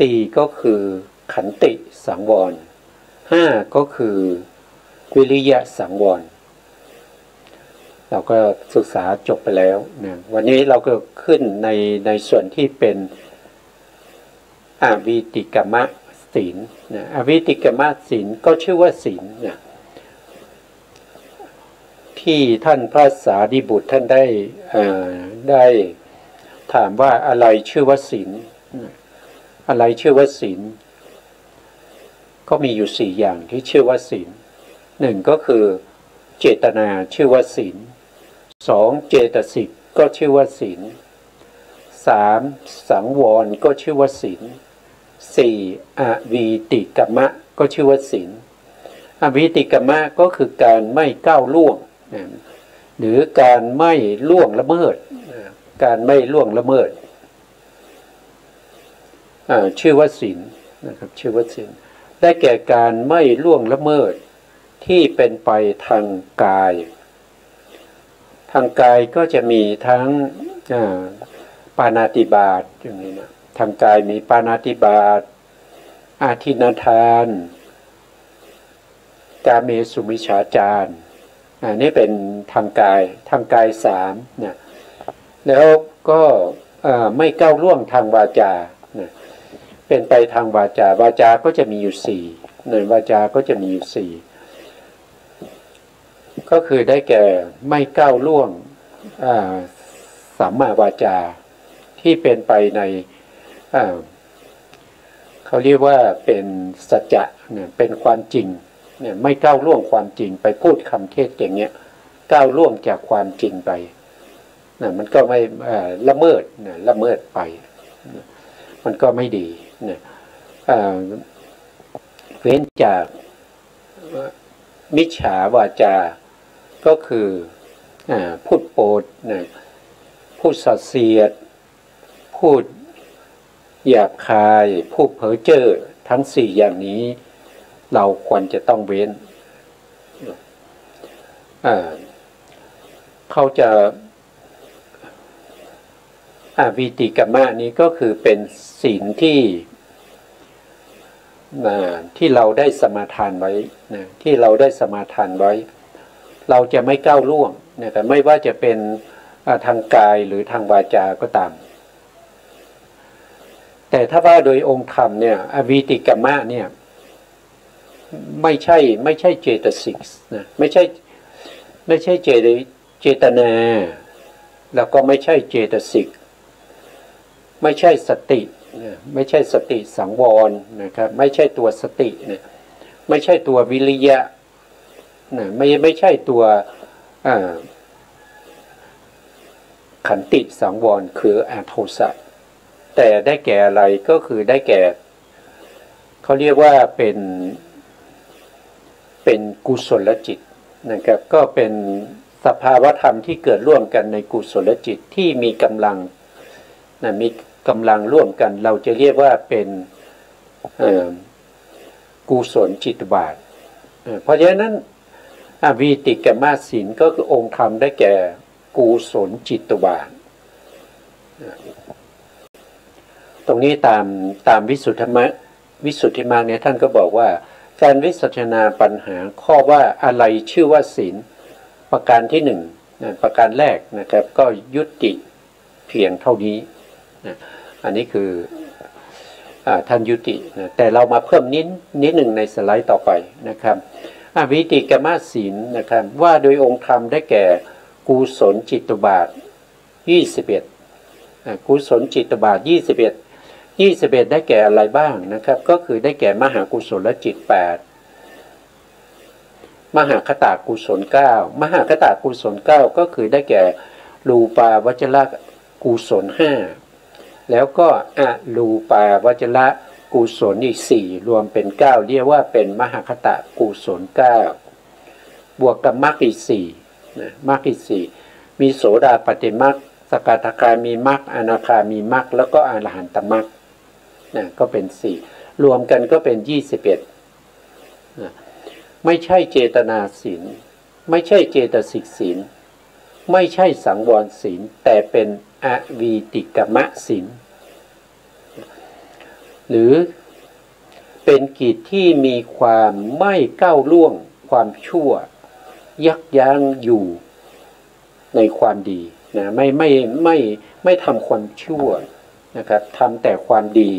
4ก็คือขันติสังวร5ก็คือวิริยะสังวรเราก็ศึกษาจบไปแล้วนะวันนี้เราก็ขึ้นในส่วนที่เป็นอวิติกมศีลนะอวิติกมศีลก็ชื่อว่าศีลนะที่ท่านพระสารีบุตรท่านได้ถามว่าอะไรชื่อว่าศีลอะไรชื่อว่าศีลก็มีอยู่4อย่างที่ชื่อว่าศีล1ก็คือเจตนาชื่อว่าศีล2เจตสิกก็ชื่อว่าศีล3สังวรก็ชื่อว่าศีล4อวีติกมะก็ชื่อว่าศีลอวีติกมะก็คือการไม่ก้าวล่วงหรือการไม่ล่วงละเมิดการไม่ล่วงละเมิดชื่อว่าศีลนะครับชื่อว่าศีลได้แก่การไม่ล่วงละเมิดที่เป็นไปทางกายทางกายก็จะมีทั้งปาณาติบาตอย่างนี้นะทางกายมีปาณาติบาตอาทินทานกาเมสุมิจฉาจารนี่เป็นทางกาย3นะแล้วก็ไม่ก้าวล่วงทางวาจานะเป็นไปทางวาจาก็จะมีอยู่4ในวาจาก็จะมีอยู่4ก็คือได้แก่ไม่ก้าวล่วงสัมมาวาจาที่เป็นไปในเขาเรียกว่าเป็นสัจจะเนี่ยเป็นความจริงเนี่ยไม่ก้าวล่วงความจริงไปพูดคำเทศอย่างเงี้ยก้าวล่วงจากความจริงไปนะมันก็ไม่ละเมิดนะละเมิดไปนะมันก็ไม่ดีนะเว้นจากมิจฉาวาจาก็คือพูดโปดนะพูดส่อเสียดพูดหยาบคายพูดเพ้อเจ้อทั้ง4อย่างนี้เราควรจะต้องเว้นเขาจะวิติกมะนี้ก็คือเป็นศีลที่เราได้สมาทานไว้นะที่เราได้สมาทานไว้เราจะไม่ก้าวล่วงนะครับไม่ว่าจะเป็นทางกายหรือทางวาจาก็ตามแต่ถ้าว่าโดยองค์ธรรมเนี่ยอวิติกมะเนี่ยไม่ใช่เจตสิกนะไม่ใช่เจตนาแล้วก็ไม่ใช่เจตสิกไม่ใช่สติไม่ใช่สติสังวรนะครับไม่ใช่ตัวสติเนี่ยไม่ใช่ตัววิริยะนะไม่ใช่ตัวขันติสังวรคืออโทสะแต่ได้แก่อะไรก็คือได้แก่เขาเรียกว่าเป็นกุศลจิตนะครับก็เป็นสภาวธรรมที่เกิดร่วมกันในกุศลจิตที่มีกำลังนะมีกำลังร่วมกันเราจะเรียกว่าเป็นกุศลจิตบาทเพราะฉะนั้นอวิติกมศีลก็คือองค์ธรรมได้แก่กุศลจิตบาทตรงนี้ตามวิสุทธิมรรคเนี่ยท่านก็บอกว่าการวิสัชนาปัญหาข้อว่าอะไรชื่อว่าศีลประการที่1ประการแรกนะครับก็ยุติเพียงเท่านี้นะอันนี้คือท่านยุตินะแต่เรามาเพิ่มนิดหนึ่งในสไลด์ต่อไปนะครับอวิติกมศีลนะครับว่าโดยองค์ธรรมได้แก่กุศลจิตบาท21กุศลจิตบาท21ได้แก่อะไรบ้างนะครับก็คือได้แก่มหากุศลจิต8มหาคตากุศล9มหาคตากุศล9ก็คือได้แก่รูปาวจรกุศล5แล้วก็อรูปาวจรกุศลอีก4รวมเป็น9เรียกว่าเป็นมหาคตากุศล9บวกกับมรรคอีก4นะมรรคอีก4มีโสดาปัตติมรรคสกทาคามีมรรคอนาคามีมรรคแล้วก็อรหันตมรรคนะก็เป็น4รวมกันก็เป็น21นะไม่ใช่เจตนาศีลไม่ใช่เจตสิกศีลไม่ใช่สังวรศีลแต่เป็นอวีติกมศีล หรือเป็นกิจที่มีความไม่ก้าวล่วงความชั่วยับยั้งอยู่ในความดีนะไม่ทำความชั่วนะครับทำแต่ความดี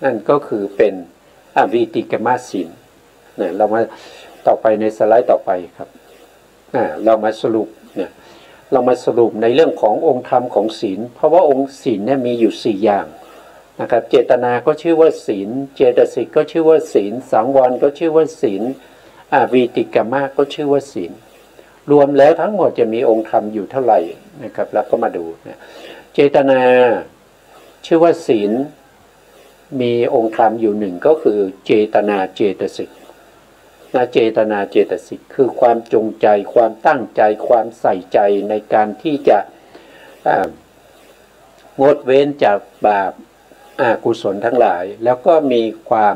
นั่นก็คือเป็นอวิติกมศีลนะเรามาต่อไปในสไลด์ต่อไปครับเรามาสรุปเนี่ยเรามาสรุปในเรื่องขององค์ธรรมของศีลเพราะว่าองค์ศีลเนี่ยมีอยู่4อย่างนะครับเจตนาก็ชื่อว่าศีลเจตสิกก็ชื่อว่าศีลสังวรก็ชื่อว่าศีลวิติกมก็ชื่อว่าศีลรวมแล้วทั้งหมดจะมีองค์ธรรมอยู่เท่าไหร่นะครับแล้วก็มาดูนะเจตนาชื่อว่าศีลมีองค์ธรรมอยู่หนึ่งก็คือเจตนาเจตสิกเจตนาเจตสิกคือความจงใจความตั้งใจความใส่ใจในการที่จะงดเว้นจากบาปอกุศลทั้งหลายแล้วก็มีความ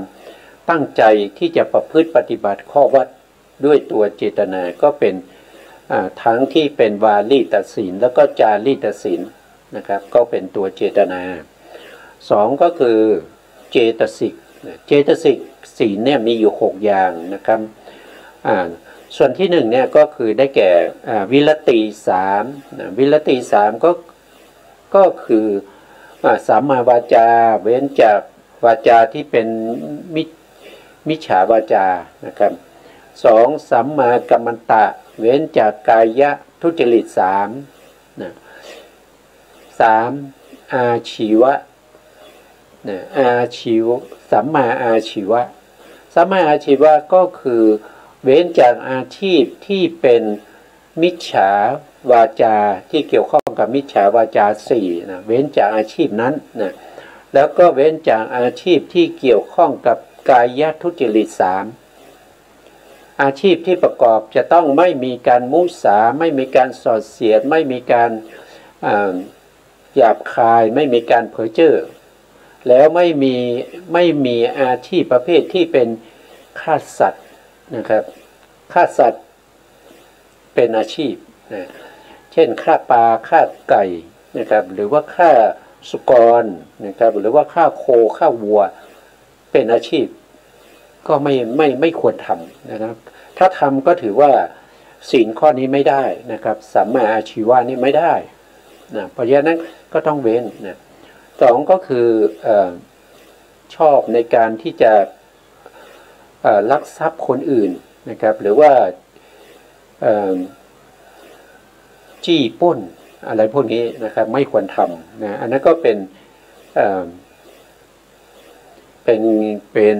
ตั้งใจที่จะประพฤติปฏิบัติข้อวัดด้วยตัวเจตนาก็เป็นทั้งที่เป็นวาลีตศีลแล้วก็จารีตศีลนะครับก็เป็นตัวเจตนาสองก็คือเจตสิกเจตสิกศีลเนี่ยมีอยู่6อย่างนะครับส่วนที่1เนี่ยก็คือได้แก่วิรติ3วิรติ3ก็คือสัมมาวาจาเว้นจากวาจาที่เป็นมิจฉาวาจานะครับ2สัมมากัมมันตะเว้นจากกายทุจริต3นะ3อาชีวะอาชีวสัมมาอาชีวะสัมมาอาชีวะก็คือเว้นจากอาชีพที่เป็นมิจฉาวาจาที่เกี่ยวข้องกับมิจฉาวาจา4นะเว้นจากอาชีพนั้นนะแล้วก็เว้นจากอาชีพที่เกี่ยวข้องกับกายทุจริต3อาชีพที่ประกอบจะต้องไม่มีการมุสาไม่มีการส่อเสียดไม่มีการหยาบคายไม่มีการเพ้อเจ้อแล้วไม่มีอาชีพประเภทที่เป็นฆ่าสัตว์นะครับฆ่าสัตว์เป็นอาชีพนะเช่นฆ่าปลาฆ่าไก่นะครับหรือว่าฆ่าสุกรนะครับหรือว่าฆ่าโคฆ่าวัวเป็นอาชีพก็ไม่ควรทำนะครับถ้าทำก็ถือว่าศีลข้อนี้ไม่ได้นะครับสัมมาอาชีวะนี่ไม่ได้นะเพราะฉะนั้นก็ต้องเว้นนะสองก็คือชอบในการที่จะลักทรัพย์คนอื่นนะครับหรือว่าจี้ปล้นอะไรพวกนี้นะครับไม่ควรทำนะอันนั้นก็เป็น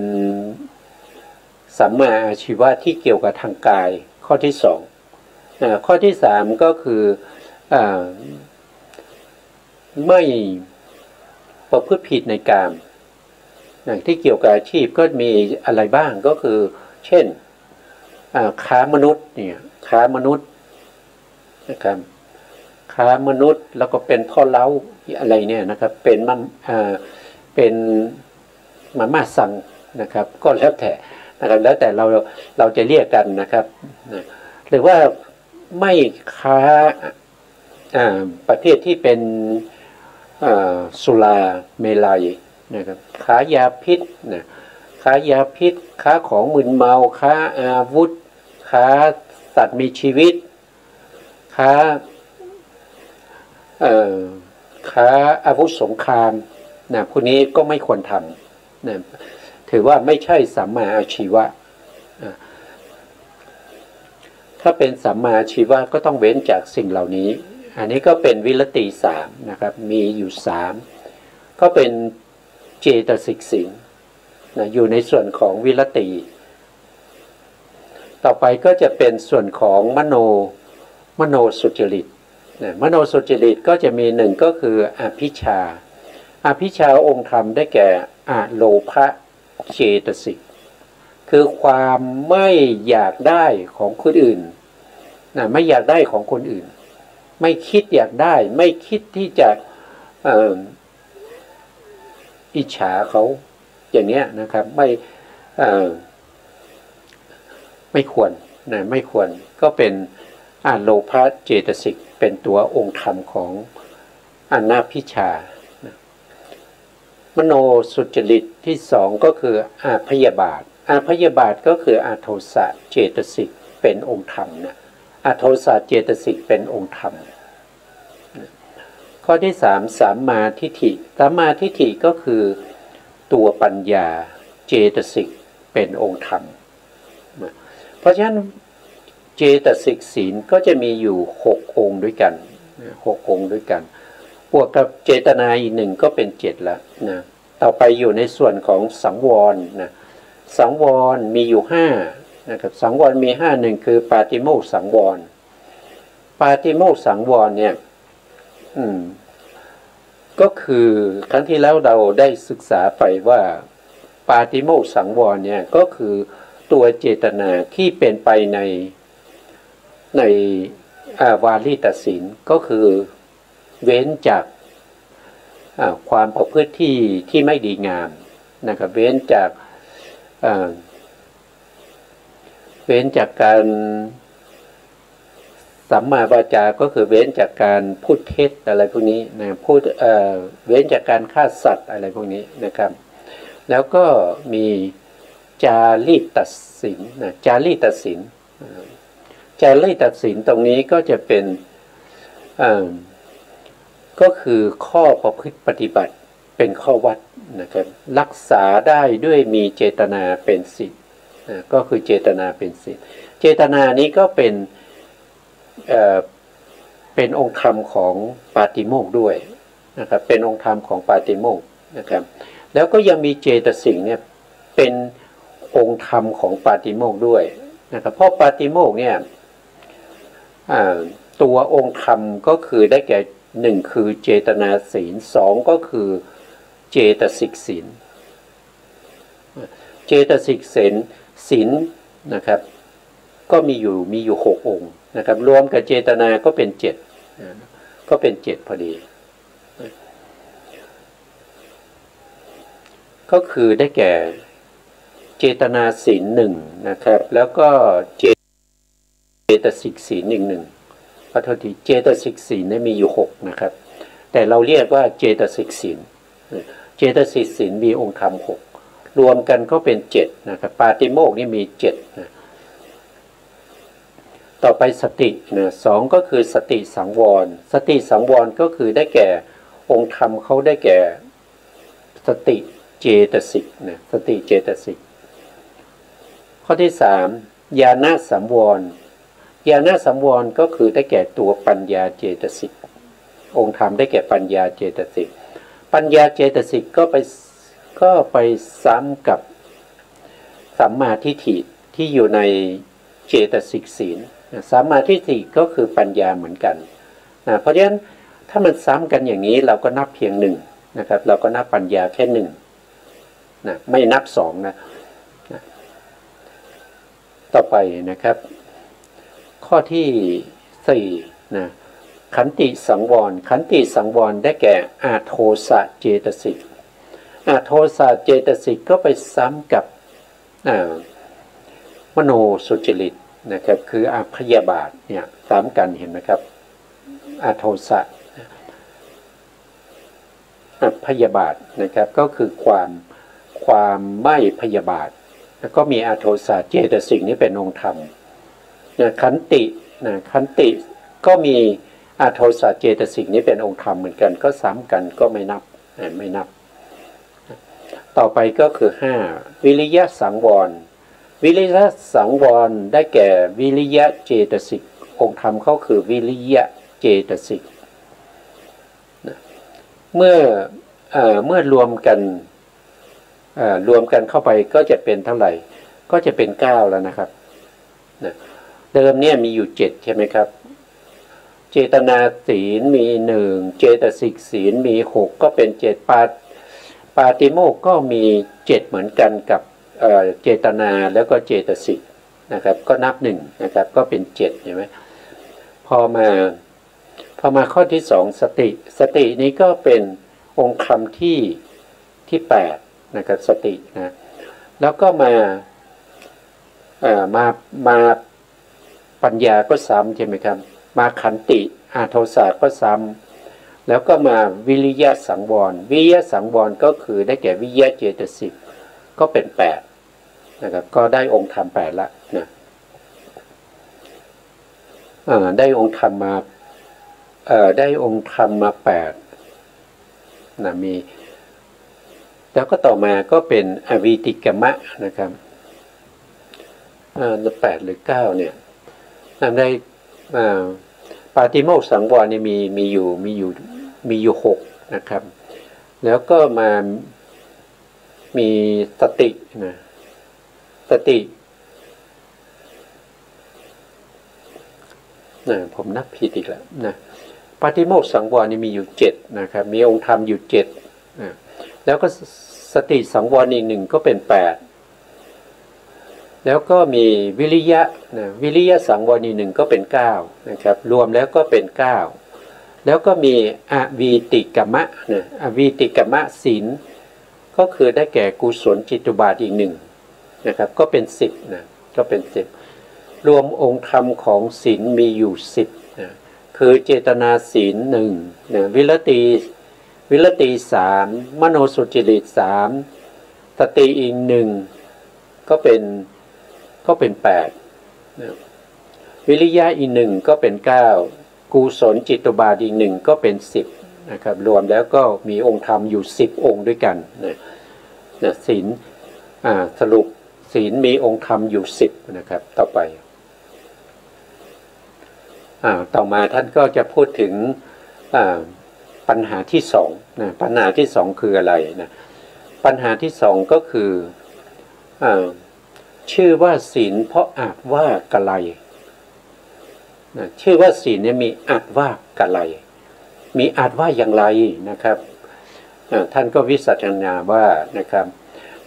สัมมาอาชีวะที่เกี่ยวกับทางกายข้อที่สองข้อที่สามก็คือไม่ประพฤติผิดในกามที่เกี่ยวกับอาชีพก็มีอะไรบ้างก็คือเช่นค้ามนุษย์เนี่ยค้ามนุษย์นะครับค้ามนุษย์แล้วก็เป็นพ่อเล้าอะไรเนี่ยนะครับเป็นมาม่าสั่งนะครับก็แล้วแต่นะครับแล้วแต่เราจะเรียกกันนะครับหรือว่าไม่ค้าประเภทที่เป็นสุราเมลัยนะครับค้ายาพิษนะค้ายาพิษค้าของมึนเมาค้าอาวุธค้าสัตว์มีชีวิตค้าอาวุธสงครามนะพวกนี้ก็ไม่ควรทำนะถือว่าไม่ใช่สัมมาอาชีวะถ้าเป็นสัมมาอาชีวะก็ต้องเว้นจากสิ่งเหล่านี้อันนี้ก็เป็นวิรติ3นะครับมีอยู่3ก็เป็นเจตสิกศีลนะอยู่ในส่วนของวิรติต่อไปก็จะเป็นส่วนของมโนสุจริตนะมโนสุจริตก็จะมี1ก็คืออภิชาองค์ธรรมได้แก่อโลภะเจตสิกคือความไม่อยากได้ของคนอื่นนะไม่อยากได้ของคนอื่นไม่คิดอยากได้ไม่คิดที่จะอิจฉาเขาอย่างนี้นะครับไม่ควรนะไม่ควรก็เป็นโลภะเจตสิกเป็นตัวองค์ธรรมของอนาภิชานะ มโนสุจริตที่สองก็คืออาพยาบาทอาพยาบาทก็คืออาโทสะเจตสิกเป็นองค์ธรรมนะอาโทสะเจตสิกเป็นองค์ธรรมข้อที่สามสัมมาทิฏฐิสัมมาทิฏฐิก็คือตัวปัญญาเจตสิกเป็นองค์ธรรมเพราะฉะนั้นเจตสิกศีลก็จะมีอยู่6องค์ด้วยกัน6องค์ด้วยกันบวกกับเจตนาอีกหนึ่งก็เป็น7แล้วนะต่อไปอยู่ในส่วนของสังวรนะสังวรมีอยู่5นะครับสังวรมี5หนึ่งคือปาติโมกข์สังวรปาติโมกข์สังวรเนี่ยก็คือครั้งที่แล้วเราได้ศึกษาไปว่าปาติโมกข์สังวรเนี่ยก็คือตัวเจตนาที่เป็นไปในวาลีตศีลก็คือเว้นจากความประพฤติที่ไม่ดีงามนะครับเว้นจากการสัมมาวาจาก็คือเว้นจากการพูดเท็จอะไรพวกนี้นะเว้นจากการฆ่าสัตว์อะไรพวกนี้นะครับแล้วก็มีจารีตศีลนะจารีตศีลจารีตศีลตรงนี้ก็จะเป็นก็คือข้อประพฤติปฏิบัติเป็นข้อวัดนะครับรักษาได้ด้วยมีเจตนาเป็นศีลก็คือเจตนาเป็นศีลเจตนานี้ก็เป็นองค์ธรรมของปาติโมกข์ด้วยนะครับเป็นองค์ธรรมของปาติโมกข์นะครับแล้วก็ยังมีเจตสิกเนี่ยเป็นองค์ธรรมของปาติโมกข์ด้วยนะครับเพราะปาติโมกข์เนี่ยตัวองค์ธรรมก็คือได้แก่1คือเจตนาศีล2ก็คือเจตสิกศีลเจตสิกศีลนะครับก็มีอยู่6องค์นะครับรวมกับเจตนาก็เป็น7ก็เป็น7พอดีก็คือได้แก่เจตนาศีล1นะครับแล้วก็เจตสิกศีล1ขอโทษทีเจตสิกศีลมีอยู่6นะครับแต่เราเรียกว่าเจตสิกศีลเจตสิกศีลมีองค์ธรรม6รวมกันก็เป็น7นะครับปาติโมกข์นี่มี7นะต่อไปสตินะ2ก็คือสติสังวรสติสังวรก็คือได้แก่องค์ธรรมเขาได้แก่สติเจตสิกนะสติเจตสิกข้อที่3ญาณสังวรญาณสังวรก็คือได้แก่ตัวปัญญาเจตสิกองค์ธรรมได้แก่ปัญญาเจตสิกปัญญาเจตสิกก็ไปซ้ำกับสัมมาทิฏฐิที่อยู่ในเจตสิกศีลสัมมาทิฏฐิก็คือปัญญาเหมือนกันเพราะฉะนั้นถ้ามันซ้ำกันอย่างนี้เราก็นับเพียง1นะครับเราก็นับปัญญาแค่1นะไม่นับ2นะต่อไปนะครับข้อที่4นะขันติสังวรขันติสังวรได้แก่อาโทสะเจตสิกอาโทสะเจตสิกก็ไปซ้ำกับมโนสุจริตนะครับคืออาพยาบาทเนี่ยซ้ำกันเห็นไหมครับอาโทสะอาพยาบาทนะครับก็คือความไม่พยาบาทแล้วก็มีอาโทสะเจตสิกนี้เป็นองค์ธรรมขันติขันติก็มีอาโทสะเจตสิกนี้เป็นองค์ธรรมเหมือนกันก็ซ้ำกันก็ไม่นับต่อไปก็คือ5วิริยะสังวรวิริยะสังวรได้แก่วิริยะเจตสิกองค์ธรรมเขาคือวิริยะเจตสิกเมื่อรวมกันเข้าไปก็จะเป็นเท่าไหร่ก็จะเป็น9แล้วนะครับเดิมเนี่ยมีอยู่7ใช่ไหมครับเจตนาศีลมี1เจตสิกศีลมี6ก็เป็น7ปาติโมกข์ก็มี7เหมือนกันกับเจตนาแล้วก็เจตสิกนะครับก็นับ1นะครับก็เป็น7ใช่ไหมพอมาข้อที่2สตินี้ก็เป็นองค์ธรรมที่8นะครับสตินะแล้วก็มาปัญญาก็ซ้ำใช่ไหมครับมาขันติอาโทสะก็ซ้ แล้วก็มาวิริยะสังวรวิริยะสังวรก็คือได้แก่วิริยะเจตสิกก็เป็น8นะครับก็ได้องค์ธรรม8ละนะได้องค์ธรรมมาได้องค์ธรรมมา8นะมีแล้วก็ต่อมาก็เป็นอวีติกมะนะครับ8หรือ9เนี่ยได้ปาติโมกข์สังวรเนี่ยมีอยู่6นะครับแล้วก็มามีสตินะสติผมนับผิดอีกแล้วนะปาติโมกข์สังวรนี่มีอยู่7นะครับมีองค์ธรรมอยู่7นะแล้วก็สติสังวรอีก1ก็เป็น8แล้วก็มีวิริยะนะวิริยะสังวรอีก1ก็เป็น9นะครับรวมแล้วก็เป็น9แล้วก็มีอวีติกมะนะอวีติกมะศีลก็คือได้แก่กุศลจิตตุบาทอีก1นะครับก็เป็น10นะก็เป็น10รวมองค์ธรรมของศีลมีอยู่10นะคือเจตนาศีล1นะวิรติ3มโนสุจริต3สติอีก1ก็เป็น8นะวิริยะอีก1ก็เป็น9กุศลจิตตุบาทอีก1ก็เป็น10นะครับรวมแล้วก็มีองค์ธรรมอยู่10องค์ด้วยกันนะศีลสรุปศีลมีองค์ธรรมอยู่10นะครับต่อไปต่อมาท่านก็จะพูดถึงปัญหาที่2นะปัญหาที่2คืออะไรนะปัญหาที่2ก็คือชื่อว่าศีลเพราะอาจว่ากะไรนะชื่อว่าศีลเนี่ยมีอาจว่ากะไรมีอาจว่าอย่างไรนะครับท่านก็วิสัชนาว่านะครับ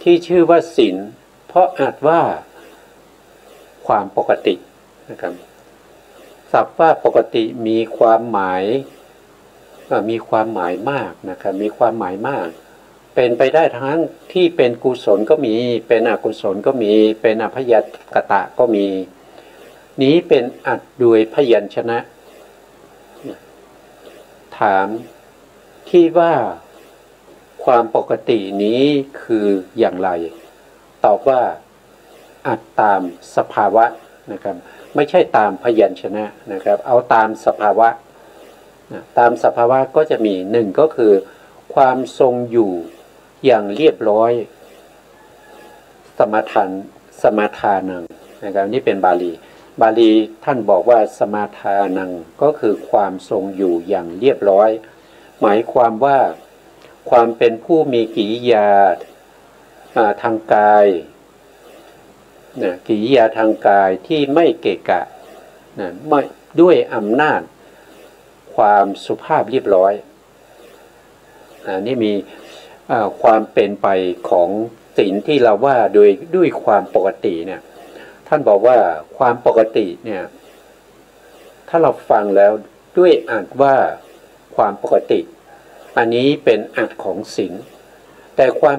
ที่ชื่อว่าศีลเพราะอาจว่าความปกตินะครับศัพท์ว่าปกติมีความหมายมากนะครับมีความหมายมากเป็นไปได้ทั้งที่เป็นกุศลก็มีเป็นอกุศลก็มีเป็นอภยกตะก็มีนี้เป็นอัดด้วยพยัญชนะถามที่ว่าความปกตินี้คืออย่างไรตอบว่าอัดตามสภาวะนะครับไม่ใช่ตามพยัญชนะนะครับเอาตามสภาวะตามสภาวะก็จะมี1ก็คือความทรงอยู่อย่างเรียบร้อยสมาทานังนะครับนี่เป็นบาลีท่านบอกว่าสมาทานังก็คือความทรงอยู่อย่างเรียบร้อยหมายความว่าความเป็นผู้มีกิริยาทางกายกิริยาทางกายที่ไม่เกะกะไม่ด้วยอำนาจความสุภาพเรียบร้อยนี่มีความเป็นไปของศีลที่เราว่าด้วยความปกติเนี่ยท่านบอกว่าความปกติเนี่ยถ้าเราฟังแล้วด้วยอาจว่าความปกติอันนี้เป็นอาจของศีลแต่ความ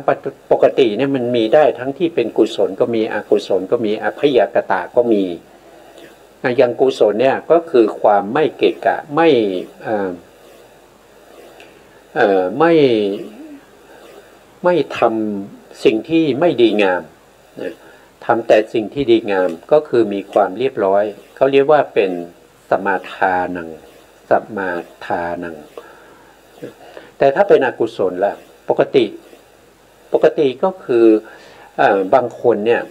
ปกติเนี่ยมันมีได้ทั้งที่เป็นกุศลก็มีอกุศลก็มีอภยกตะก็มีอย่างกุศลเนี่ยก็คือความไม่เกะกะไม่ทำสิ่งที่ไม่ดีงามทำแต่สิ่งที่ดีงามก็คือมีความเรียบร้อยเขาเรียกว่าเป็นสมาทานังแต่ถ้าเป็นอกุศลล่ะปกติก็คือบางคนเนี่ย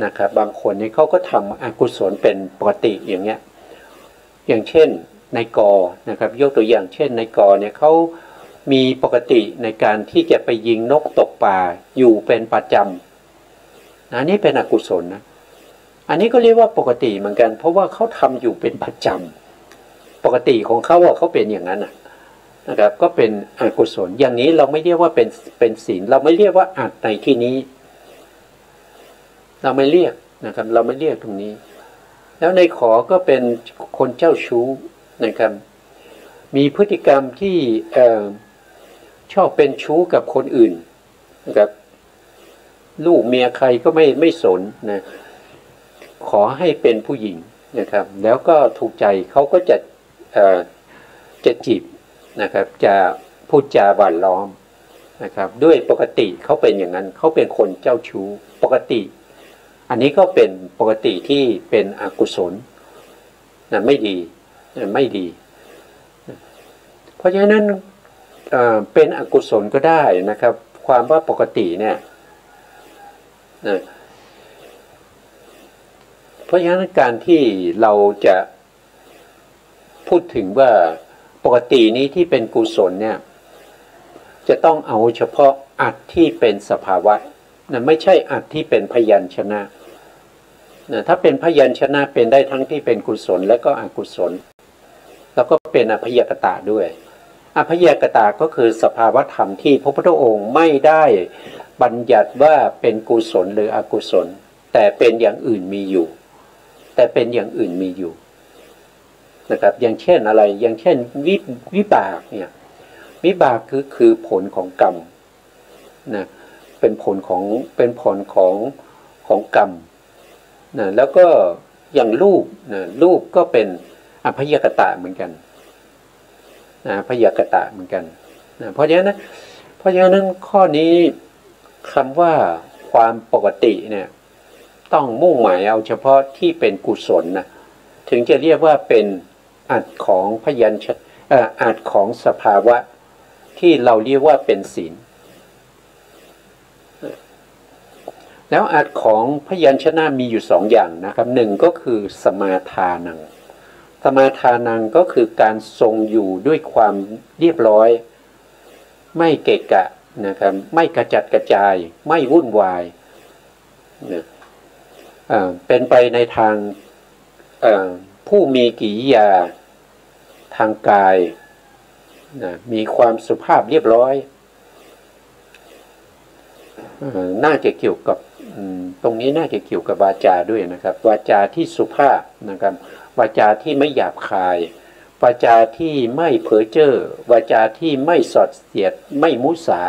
นะครับบางคนเนี่ยเขาก็ทำอกุศลเป็นปกติอย่างเงี้ยอย่างเช่นนายกนะครับยกตัวอย่างเช่นนายกเนี่ยเขามีปกติในการที่จะไปยิงนกตกปลาอยู่เป็นประจำอันนี้เป็นอกุศลนะอันนี้ก็เรียกว่าปกติเหมือนกันเพราะว่าเขาทำอยู่เป็นประจำปกติของเขาว่าเขาเป็นอย่างนั้นนะครับก็เป็นอกุศลอย่างนี้เราไม่เรียกว่าเป็นศีลเราไม่เรียกว่าอาจในที่นี้เราไม่เรียกนะครับเราไม่เรียกตรงนี้แล้วในขอก็เป็นคนเจ้าชู้นะครับมีพฤติกรรมที่ชอบเป็นชู้กับคนอื่นนะครับลูกเมียใครก็ไม่สนนะขอให้เป็นผู้หญิงนะครับแล้วก็ถูกใจเขาก็จะจีบ นะครับจะพูดจาหวานล้อมนะครับด้วยปกติเขาเป็นอย่างนั้นเขาเป็นคนเจ้าชู้ปกติอันนี้ก็เป็นปกติที่เป็นอกุศลนะไม่ดีไม่ดีเพราะฉะนั้นเป็นอกุศลก็ได้นะครับความว่าปกติเนี่ยนะเพราะฉะนั้นการที่เราจะพูดถึงว่าปกตินี้ที่เป็นกุศลเนี่ยจะต้องเอาเฉพาะอัตที่เป็นสภาวะนะไม่ใช่อัตที่เป็นพยัญชนะนะถ้าเป็นพยัญชนะเป็นได้ทั้งที่เป็นกุศลและก็อกุศลแล้วก็เป็นอภยกตะด้วยอภยกตะก็คือสภาวะธรรมที่พระพุทธองค์ไม่ได้บัญญัติว่าเป็นกุศลหรืออกุศลแต่เป็นอย่างอื่นมีอยู่แต่เป็นอย่างอื่นมีอยู่นะครับอย่างเช่นอะไรอย่างเช่นวิบากเนี่ยวิบากคือผลของกรรมนะเป็นผลของกรรมนะแล้วก็อย่างรูปนะรูปก็เป็นอภยกตะเหมือนกันนะอภยกตะเหมือนกันนะเพราะฉะนั้นข้อนี้คำว่าความปกติเนี่ยต้องมุ่งหมายเอาเฉพาะที่เป็นกุศลนะถึงจะเรียกว่าเป็นอัตของพยัญชนะอัตของสภาวะที่เราเรียกว่าเป็นศีลแล้วอัตของพยัญชนะมีอยู่สองอย่างนะครับหนึ่งก็คือสมาทานังสมาทานังก็คือการทรงอยู่ด้วยความเรียบร้อยไม่เกะกะนะครับไม่กระจัดกระจายไม่วุ่นวายนะเป็นไปในทางผู้มีกิริยาทางกายนะมีความสุภาพเรียบร้อยน่าจะเกี่ยวกับตรงนี้น่าจะเกี่ยวกับวาจาด้วยนะครับวาจาที่สุภาพนะครับวาจาที่ไม่หยาบคายวาจาที่ไม่เพ้อเจ้อวาจาที่ไม่สอดเสียดไม่มุสา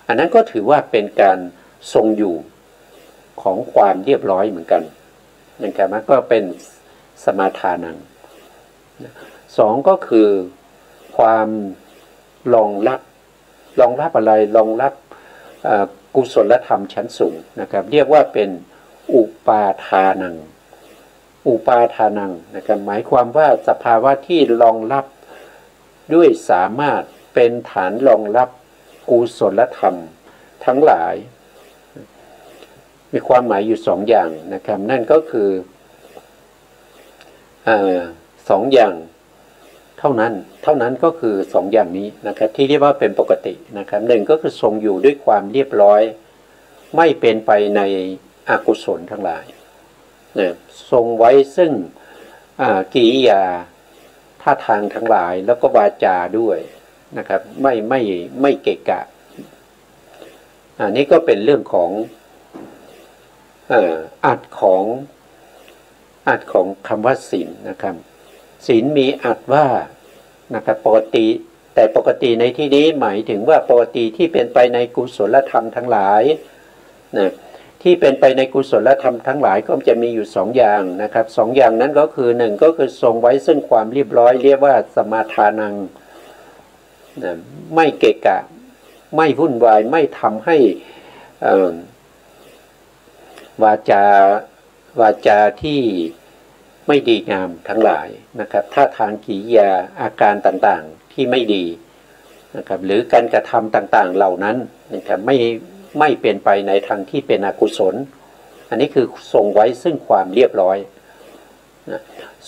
อันนั้นก็ถือว่าเป็นการทรงอยู่ของความเรียบร้อยเหมือนกันนะครับมันก็เป็นสมาทานังสองก็คือความรองรับอะไรรองรับกุศลธรรมชั้นสูงนะครับเรียกว่าเป็นอุปาทานังนะครับหมายความว่าสภาวะที่รองรับด้วยสามารถเป็นฐานรองรับกุศลธรรมทั้งหลายมีความหมายอยู่สองอย่างนะครับนั่นก็คือสองอย่างเท่านั้นก็คือสองอย่างนี้นะครับที่เรียกว่าเป็นปกตินะครับหนึ่งก็คือทรงอยู่ด้วยความเรียบร้อยไม่เป็นไปในอกุศลทั้งหลายนะทรงไว้ซึ่งกิริยาท่าทางทั้งหลายแล้วก็วาจาด้วยนะครับไม่เกะกะนี่ก็เป็นเรื่องของอัตของคำว่าศีลนะครับศีลมีอัตว่านะครับปกติแต่ปกติในที่นี้หมายถึงว่าปกติที่เป็นไปในกุศลธรรมทั้งหลายนะที่เป็นไปในกุศลธรรมทั้งหลายก็จะมีอยู่สองอย่างนะครับสองอย่างนั้นก็คือหนึ่งก็คือทรงไว้ซึ่งความเรียบร้อยเรียกว่าสมาทานังนะไม่เกะกะไม่วุ่นวายไม่ทำให้วาจาที่ไม่ดีงามทั้งหลายนะครับท่าทางกิริยาอาการต่างๆที่ไม่ดีนะครับหรือการกระทำต่างๆเหล่านั้นนะครับไม่เป็นไปในทางที่เป็นอกุศลอันนี้คือทรงไว้ซึ่งความเรียบร้อยนะ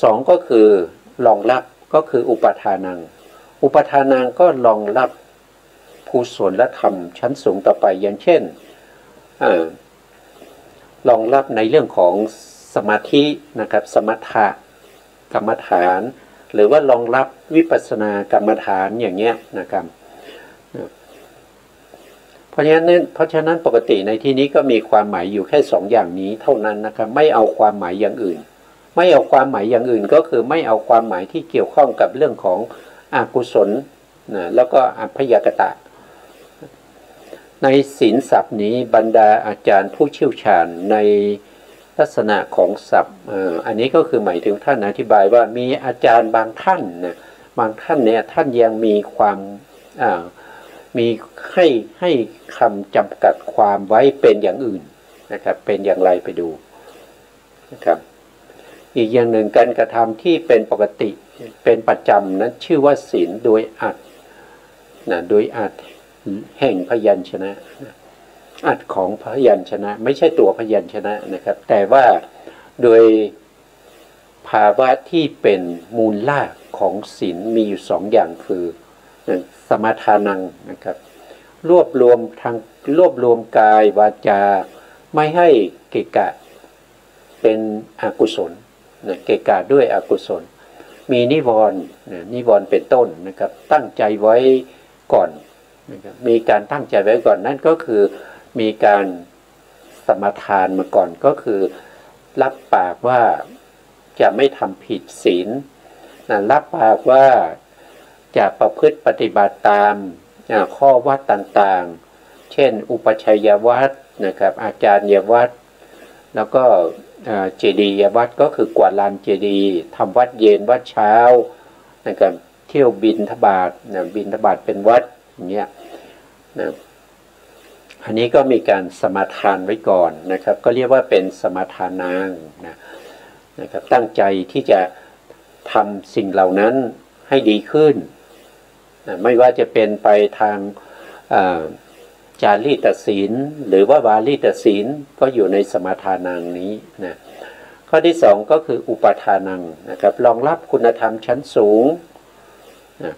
สองก็คือรองรับก็คืออุปทานังก็รองรับกุศลและธรรมชั้นสูงต่อไปอย่างเช่นรองรับในเรื่องของสมาธินะครับสมถะกรรมฐานหรือว่ารองรับวิปัสสนากรรมฐานอย่างเงี้ยนะครับเพราะฉะนั้นปกติในที่นี้ก็มีความหมายอยู่แค่สองอย่างนี้เท่านั้นนะครับไม่เอาความหมายอย่างอื่นไม่เอาความหมายอย่างอื่นก็คือไม่เอาความหมายที่เกี่ยวข้องกับเรื่องของอกุศลนะแล้วก็อภยกตะในศีลศัพท์นี้บรรดาอาจารย์ผู้เชี่ยวชาญในลักษณะของศัพท์อันนี้ก็คือหมายถึงท่านอธิบายว่ามีอาจารย์บางท่านนะ บางท่านเนี่ยท่านยังมีความมีให้คำจำกัดความไว้เป็นอย่างอื่นนะครับเป็นอย่างไรไปดูนะครับอีกอย่างหนึ่งการกระทำที่เป็นปกติเป็นประจำนั้นชื่อว่าศีลโดยอัดโดยอัดแห่งพยัญชนะอัดของพยัญชนะไม่ใช่ตัวพยัญชนะนะครับแต่ว่าโดยภาวะที่เป็นมูลรากของศีลมีอยู่สองอย่างคือสมาทานังนะครับรวบรวมกายวาจาไม่ให้เกะกะเป็นอกุศลเกะกะด้วยอกุศลมีนิวรณ์เป็นต้นนะครับตั้งใจไว้ก่อนนะครับมีการตั้งใจไว้ก่อนนั่นก็คือมีการสมาทานมาก่อนก็คือรับปากว่าจะไม่ทำผิดศีลรับปากว่าจะประพฤติปฏิบัติตามข้อวัดต่างๆเช่นอุปชัยวัดนะครับอาจารย์วัดแล้วก็เจดีย์วัดก็คือกวาดลานเจดีย์ทำวัดเย็นวัดเช้านะครับเที่ยวบิณฑบาตบิณฑบาตเป็นวัดอย่างเงี้ยนะอันนี้ก็มีการสมาทานไว้ก่อนนะครับก็เรียกว่าเป็นสมาทานังนะครับตั้งใจที่จะทำสิ่งเหล่านั้นให้ดีขึ้นไม่ว่าจะเป็นไปทางจารีตศีลหรือว่าวารีตศีลก็อยู่ในสมาทานังนี้นะข้อที่สองก็คืออุปทานังนะครับรองรับคุณธรรมชั้นสูงนะ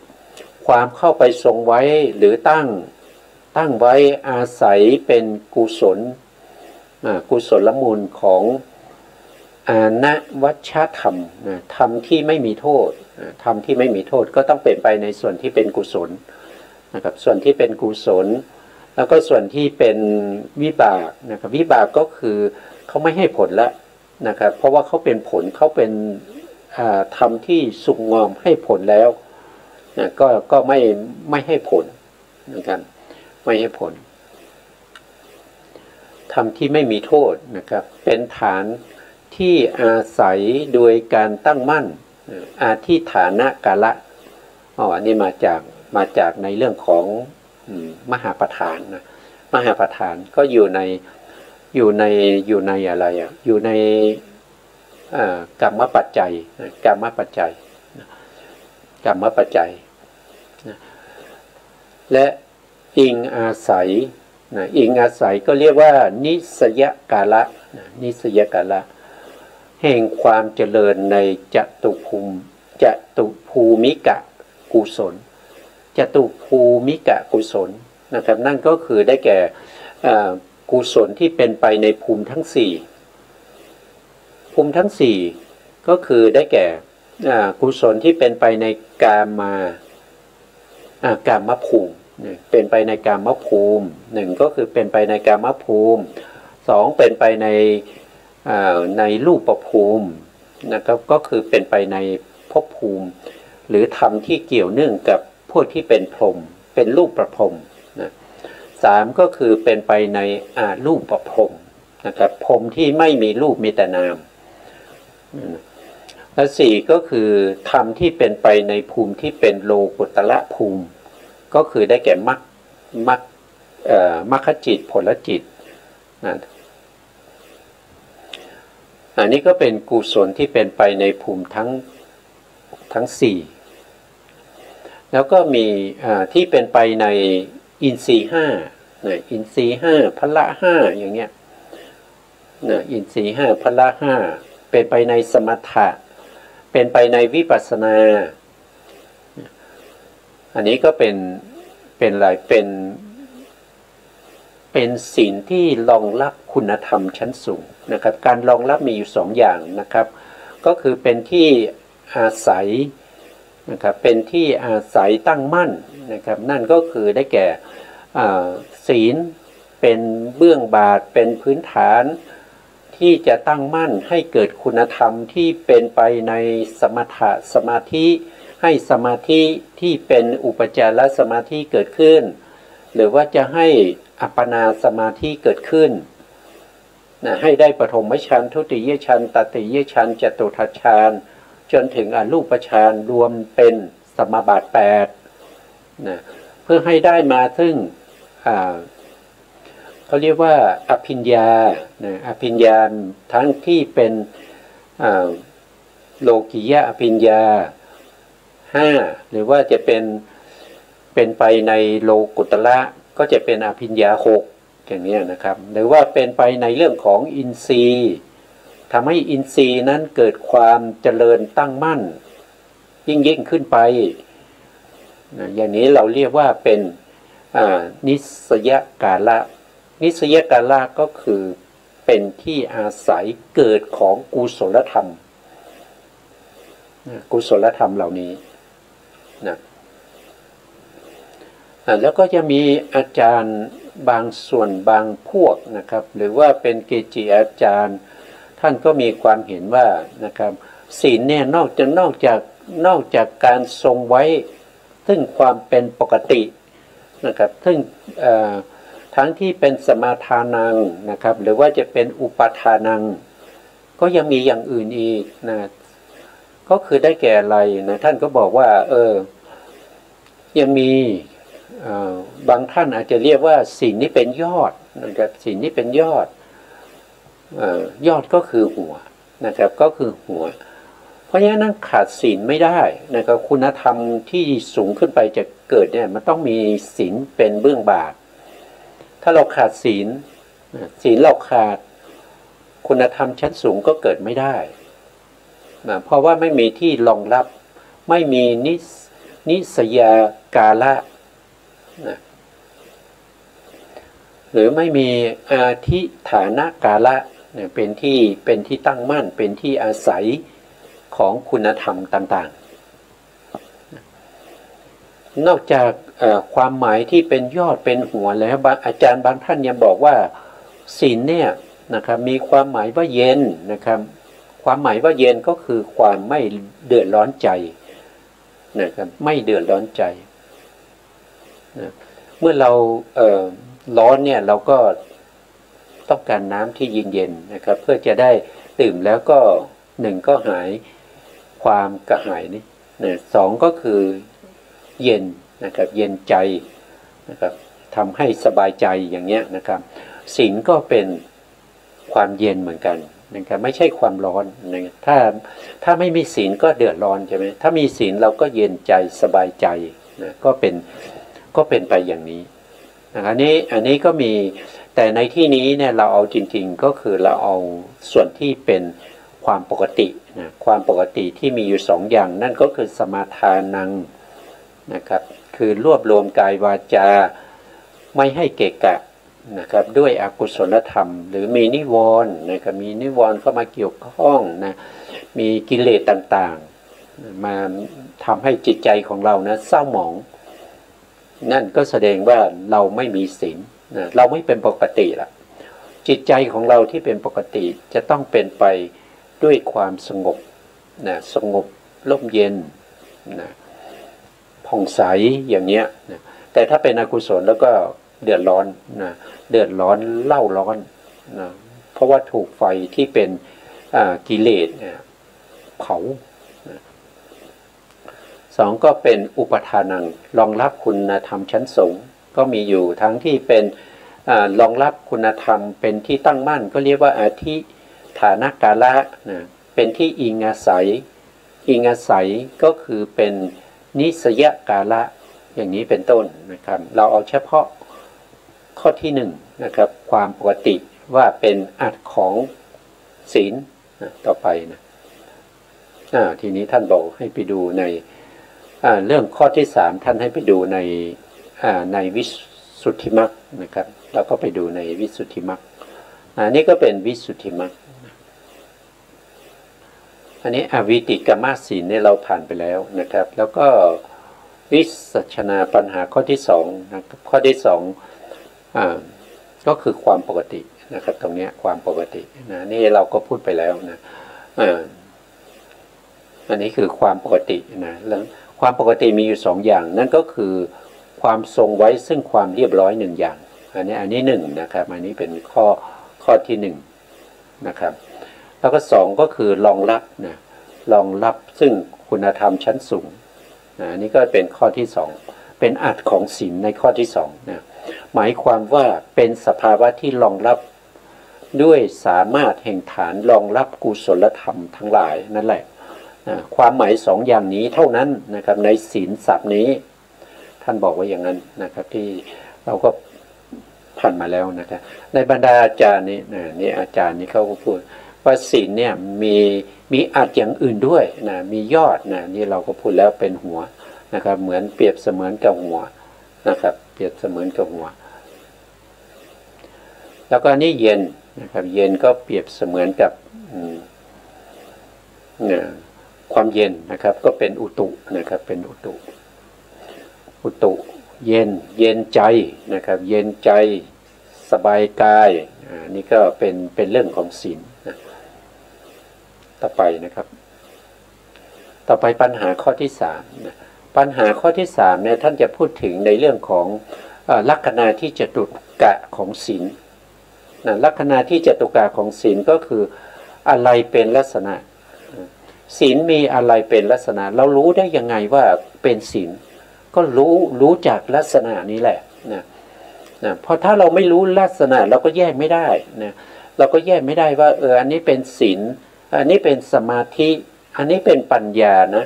ความเข้าไปทรงไว้หรือตั้งไว้อาศัยเป็นกุศลมูลของณวัชธรรมธรรมที่ไม่มีโทษธรรมที่ไม่มีโทษก็ต้องเป็นไปในส่วนที่เป็นกุศลนะครับส่วนที่เป็นกุศลแล้วก็ส่วนที่เป็นวิบากนะครับวิบากก็คือเขาไม่ให้ผลละนะครับเพราะว่าเขาเป็นผลเขาเป็นธรรมที่สุกงอมให้ผลแล้วก็ไม่ให้ผลนะครับไม่ให้ผลธรรมที่ไม่มีโทษนะครับเป็นฐานที่อาศัยโดยการตั้งมั่นอาทิฐานะกาละอันนี้มาจากในเรื่องของมหาประธานนะมหาประธานก็อยู่ในอะไรอยู่ในกรรมปัจจัยกรรมปัจจัยและอิงอาศัยอิงอาศัยก็เรียกว่านิสยกาละนิสยกาละแห่งความเจริญในจตุภูมิกะกุศลจตุภูมิกะกุศลนะครับนั่นก็คือได้แก่กุศลที่เป็นไปในภูมิทั้งสี่ก็คือได้แก่กุศลที่เป็นไปในกามภูมิเป็นไปในกามภูมิหนึ่งก็คือเป็นไปในกามภูมิสองเป็นไปในรูปภูมินะครับก็คือเป็นไปในภพภูมิหรือธรรมที่เกี่ยวเนื่องกับพวกที่เป็นพรหมเป็นรูปประพรหมนะสามก็คือเป็นไปในรูปประพรหมนะครับพรหมที่ไม่มีรูปมีแต่นามและสี่ก็คือธรรมที่เป็นไปในภูมิที่เป็นโลกุตระภูมิก็คือได้แก่มรรคจิตผลจิตนะอันนี้ก็เป็นกุศลที่เป็นไปในภูมิทั้งสี่แล้วก็มีที่เป็นไปในอินทรีย์ห้าอินทรีย์ห้าพละห้าอย่างเงี้ยอินทรีย์ห้าพละห้าเป็นไปในสมถะเป็นไปในวิปัสสนาอันนี้ก็เป็นอะไรเป็นศีลที่รองรับคุณธรรมชั้นสูงนะครับการรองรับมีอยู่สองอย่างนะครับก็คือเป็นที่อาศัยนะครับเป็นที่อาศัยตั้งมั่นนะครับนั่นก็คือได้แก่ศีลเป็นเบื้องบาทเป็นพื้นฐานที่จะตั้งมั่นให้เกิดคุณธรรมที่เป็นไปในสมถะสมาธิให้สมาธิที่เป็นอุปจารสมาธิเกิดขึ้นหรือว่าจะให้อัปปนาสมาธิเกิดขึ้นให้ได้ปฐมฌานทุติยฌานตติยฌานจตุทัชฌานจนถึงอรูปฌานรวมเป็นส สมาบัติ8นะเพื่อให้ได้มาซึ่งเขาเรียกว่าอภิญญานะอภิญญาทั้งที่เป็นโลกิยะอภิญญา5หรือว่าจะเป็นไปในโลกุตระก็จะเป็นอภิญญา6อย่างนี้นะครับหรือว่าเป็นไปในเรื่องของอินทรีย์ทำให้อินทรีย์นั้นเกิดความเจริญตั้งมั่นยิ่งขึ้นไปนะอย่างนี้เราเรียกว่าเป็นนิสยกาละนิสยกาละก็คือเป็นที่อาศัยเกิดของกุศลธรรมกุศลธรรมเหล่านี้นะแล้วก็จะมีอาจารย์บางส่วนบางพวกนะครับหรือว่าเป็นเกจิอาจารย์ท่านก็มีความเห็นว่านะครับศีลเนี่ยนอกจากการทรงไว้ซึ่งความเป็นปกตินะครับซึ่งทั้งที่เป็นสมาทานังนะครับหรือว่าจะเป็นอุปทานังก็ยังมีอย่างอื่นอีกนะก็คือได้แก่อะไรนะท่านก็บอกว่ายังมีบางท่านอาจจะเรียกว่าศีลนี้เป็นยอดนะครับศีลนี้เป็นยอดยอดก็คือหัวนะครับก็คือหัวเพราะฉะนั้นขาดศีลไม่ได้นะครับคุณธรรมที่สูงขึ้นไปจะเกิดเนี่ยมันต้องมีศีลเป็นเบื้องบาทถ้าเราขาดศีลเราขาดคุณธรรมชั้นสูงก็เกิดไม่ได้นะเพราะว่าไม่มีที่รองรับไม่มีนิสยากาละนะหรือไม่มีอาทิฐานะกาละเป็นที่ตั้งมั่นเป็นที่อาศัยของคุณธรรมต่างๆนอกจากความหมายที่เป็นยอดเป็นหัวแล้วอาจารย์บางท่านยังบอกว่าศีลเนี่ยนะครับมีความหมายว่าเย็นนะครับความหมายว่าเย็นก็คือความไม่เดือดร้อนใจนะครับไม่เดือดร้อนใจนะเมื่อเราร้อนเนี่ยเราก็ต้องการน้ำที่เย็นๆนะครับเพื่อจะได้ดื่มแล้วก็1ก็หายความกระหายนี่นะ2ก็คือเย็นนะครับเย็นใจนะครับทำให้สบายใจอย่างเงี้ยนะครับศีลก็เป็นความเย็นเหมือนกันนะครับไม่ใช่ความร้อนนะถ้าไม่มีศีลก็เดือดร้อนใช่ไหมถ้ามีศีลเราก็เย็นใจสบายใจนะก็เป็นไปอย่างนี้นะอันนี้ก็มีแต่ในที่นี้เนี่ยเราเอาจริงๆก็คือเราเอาส่วนที่เป็นความปกตินะความปกติที่มีอยู่2อย่างนั่นก็คือสมาทานังนะครับคือรวบรวมกายวาจาไม่ให้เกะกะนะครับด้วยอกุศลธรรมหรือมีนิวรณ์นะครับมีนิวรณ์เข้ามาเกี่ยวข้องนะมีกิเลสต่างๆมาทำให้จิตใจของเรานะเศร้าหมองนั่นก็แสดงว่าเราไม่มีศีลนะเราไม่เป็นปกติละจิตใจของเราที่เป็นปกติจะต้องเป็นไปด้วยความสงบนะสงบร่มเย็นนะผ่องใสอย่างเนี้ยนะแต่ถ้าเป็นอกุศลแล้วก็เดือดร้อนนะเดือดร้อนเล่าร้อนนะเพราะว่าถูกไฟที่เป็นกิเลสเผา2ก็เป็นอุปทานังรองรับคุณธรรมชั้นสูงก็มีอยู่ทั้งที่เป็นรองรับคุณธรรมเป็นที่ตั้งมั่นก็เรียกว่าอาทิฐานกาละนะเป็นที่อิงอาศัยก็คือเป็นนิสยกาละอย่างนี้เป็นต้นนะครับเราเอาเฉพาะข้อที่1นะครับความปกติว่าเป็นอัตของศีลต่อไปนะทีนี้ท่านบอกให้ไปดูในเรื่องข้อที่3ท่านให้ไปดูในวิสุทธิมรรคนะครับเราก็ไปดูในวิสุทธิมรรคนี่ก็เป็นวิสุทธิมรรคอันนี้อวิติกมศีลเนี่ยเราผ่านไปแล้วนะครับแล้วก็วิสัชนาปัญหาข้อที่2นะครับข้อที่2ก็คือความปกตินะครับตรงนี้ความปกตินะนี่เราก็พูดไปแล้วนะอันนี้คือความปกตินะแล้วความปกติมีอยู่2อย่างนั่นก็คือความทรงไว้ซึ่งความเรียบร้อย1อย่างอันนี้1นะครับอันนี้เป็นข้อที่1นะครับแล้วก็2ก็คือรองรับนะรองรับซึ่งคุณธรรมชั้นสูง อันนี้ก็เป็นข้อที่สองเป็นอัตของศีลในข้อที่สองนะหมายความว่าเป็นสภาวะที่รองรับด้วยสามารถแห่งฐานรองรับกุศลธรรมทั้งหลายนั่นแหละความหมายสองอย่างนี้เท่านั้นนะครับในศีลศัพท์นี้ท่านบอกว่าอย่างนั้นนะครับที่เราก็ผ่านมาแล้วนะครับในบรรดาอาจารย์นี่อาจารย์นี่เขาก็พูดว่าศีลเนี่ยมีอัดอย่างอื่นด้วยนะมียอดนะนี่เราก็พูดแล้วเป็นหัวนะครับเหมือนเปรียบเสมือนกับหัวนะครับเปรียบเสมือนกับหัวแล้วก็นี่เย็นนะครับเย็นก็เปรียบเสมือนกับความเย็นนะครับก็เป็นอุตุนะครับเป็นอุตุเย็นใจนะครับเย็นใจสบายกายนี่ก็เป็นเรื่องของศีลนะต่อไปนะครับต่อไปปัญหาข้อที่สามนะปัญหาข้อที่สามเนี่ยท่านจะพูดถึงในเรื่องของลักษณะที่จตุกะของศีลนะลักษณะที่จตุกะของศีลก็คืออะไรเป็นลักษณะศีลมีอะไรเป็นลักษณะเรารู้ได้ยังไงว่าเป็นศีลก็รู้จากลักษณะนี้แหละนะเพราะถ้าเราไม่รู้ลักษณะเราก็แยกไม่ได้นะเราก็แยกไม่ได้ว่าอันนี้เป็นศีลอันนี้เป็นสมาธิอันนี้เป็นปัญญานะ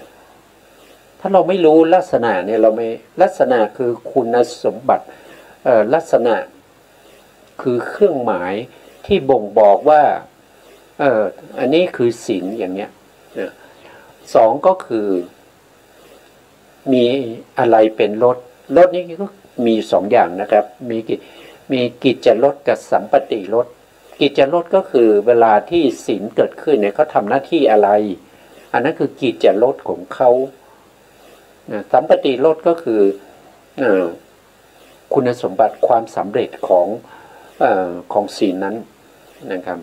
ถ้าเราไม่รู้ลักษณะเนี่ยเราไม่ลักษณะคือคุณสมบัติลักษณะคือเครื่องหมายที่บ่งบอกว่าอันนี้คือศีลอย่างเงี้ยสองก็คือมีอะไรเป็นรสนี่ก็มีสองอย่างนะครับมีกิจจรสกับสัมปติรสกิจจรสก็คือเวลาที่ศีลเกิดขึ้นเนี่ยเขาทำหน้าที่อะไรอันนั้นคือกิจจรสของเขาสัมปติรสก็คือคุณสมบัติความสำเร็จของศีลนั้นนะครับ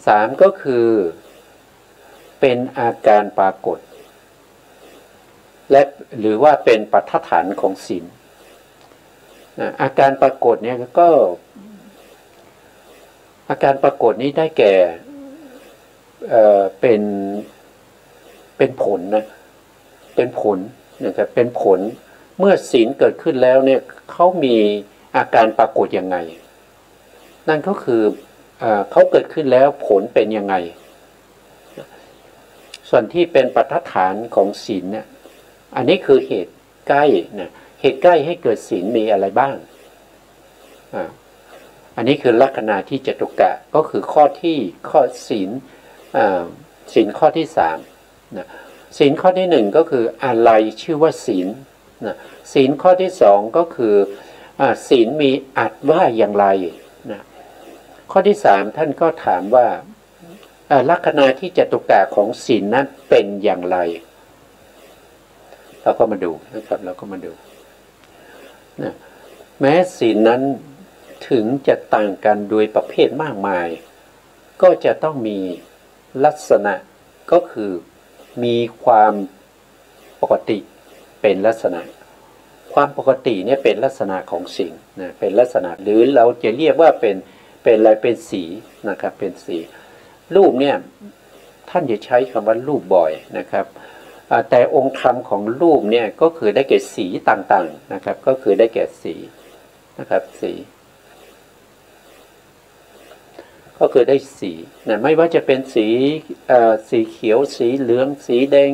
สามก็คือเป็นอาการปรากฏและหรือว่าเป็นปัฏฐานของศีลอาการปรากฏเนี่ยก็อาการปรากฏนี้ได้แก่เป็นผลนะเป็นผลนะครับเป็นผลเมื่อศีลเกิดขึ้นแล้วเนี่ยเขามีอาการปรากฏยังไงนั่นก็คือเขาเกิดขึ้นแล้วผลเป็นยังไงส่วนที่เป็นปัฏฐานของศีลเนี่ยอันนี้คือเหตุใกล้นะเหตุใกล้ให้เกิดศีลมีอะไรบ้างอันนี้คือลักษณะที่จตุกะก็คือข้อศีลข้อที่สามนะศีลข้อที่หนึ่งก็คืออะไรชื่อว่าศีลนะศีลข้อที่สองก็คือศีลมีอัตว่าอย่างไรนะข้อที่สามท่านก็ถามว่าลักษณะที่จตุกะของศีลนั้นเป็นอย่างไรเราก็มาดูนะครับเราก็มาดูนะแม้ศีลนั้นถึงจะต่างกันโดยประเภทมากมายก็จะต้องมีลักษณะก็คือมีความปกติเป็นลักษณะความปกติเนี่ยเป็นลักษณะของศีลนะเป็นลักษณะหรือเราจะเรียกว่าเป็นอะไรเป็นสีนะครับเป็นสีรูปเนี่ยท่านจะใช้คำว่ารูปบ่อยนะครับแต่องค์ธรรมของรูปเนี่ยก็คือได้แก่สีต่างๆนะครับก็คือได้แก่สีนะครับสีก็คือได้สีนะไม่ว่าจะเป็นสีเขียวสีเหลืองสีแดง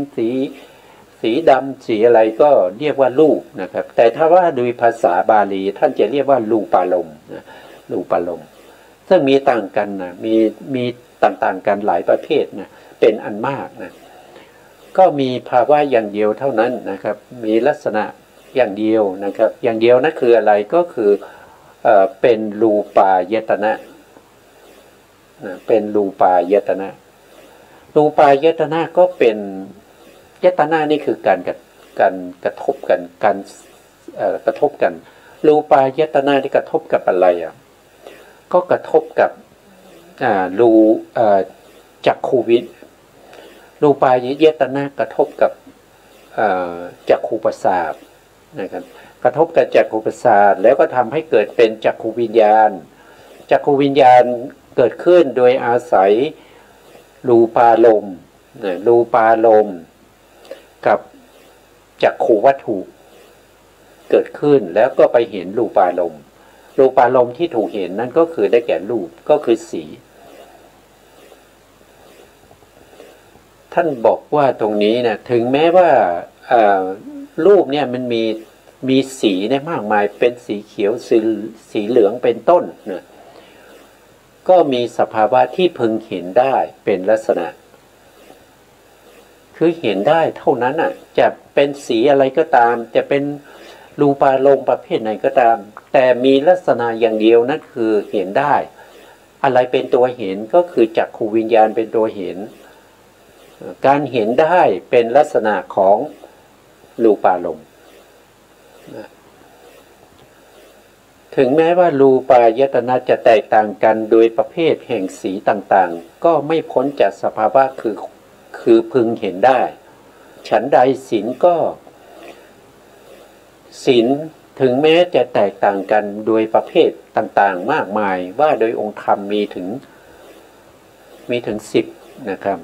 สีดำสีอะไรก็เรียกว่ารูปนะครับแต่ถ้าว่าโดยภาษาบาลีท่านจะเรียกว่ารูปารมณ์นะรูปารมณ์ซึ่งมีต่างกันนะมีต่างๆกันหลายประเภทนะเป็นอันมากนะก็มีภาวะอย่างเดียวเท่านั้นนะครับมีลักษณะอย่างเดียวนะครับอย่างเดียวนั่นคืออะไรก็คือเป็นรูปายตนะเป็นรูปายตนะรูปายตนะก็เป็นยตนะนี่คือการกระทบกันการกระทบกันรูปายตนะที่กระทบกับอะไรก็กระทบกับรูจักขูวิญรูปายตนะกระทบกับจักขูประสาทนะครับกระทบกับจักขูประสาทแล้วก็ทำให้เกิดเป็นจักขูวิญญาณจักขูวิญญาณเกิดขึ้นโดยอาศัยรูปารมณ์รูปารมณ์กับ จักขูวัตถุเกิดขึ้นแล้วก็ไปเห็นรูปารมณ์รูปารมณ์ที่ถูกเห็นนั่นก็คือได้แก่รูปก็คือสีท่านบอกว่าตรงนี้นะถึงแม้ว่ารูปเนี่ยมันมีสีได้มากมายเป็นสีเขียวสีเหลืองเป็นต้นนะก็มีสภาวะที่พึงเห็นได้เป็นลักษณะคือเห็นได้เท่านั้นอ่ะจะเป็นสีอะไรก็ตามจะเป็นรูปารมณ์ประเภทไหนก็ตามแต่มีลักษณะอย่างเดียวนั่นคือเห็นได้อะไรเป็นตัวเห็นก็คือจักขูวิญญาณเป็นตัวเห็นการเห็นได้เป็นลักษณะของรูปารมณ์ถึงแม้ว่ารูปายตนะจะแตกต่างกันโดยประเภทแห่งสีต่างๆก็ไม่พ้นจากสภาวะคือพึงเห็นได้ฉันใดศีลก็ศีลถึงแม้จะแตกต่างกันโดยประเภทต่างๆมากมายว่าโดยองค์ธรรมมีถึง10นะครับ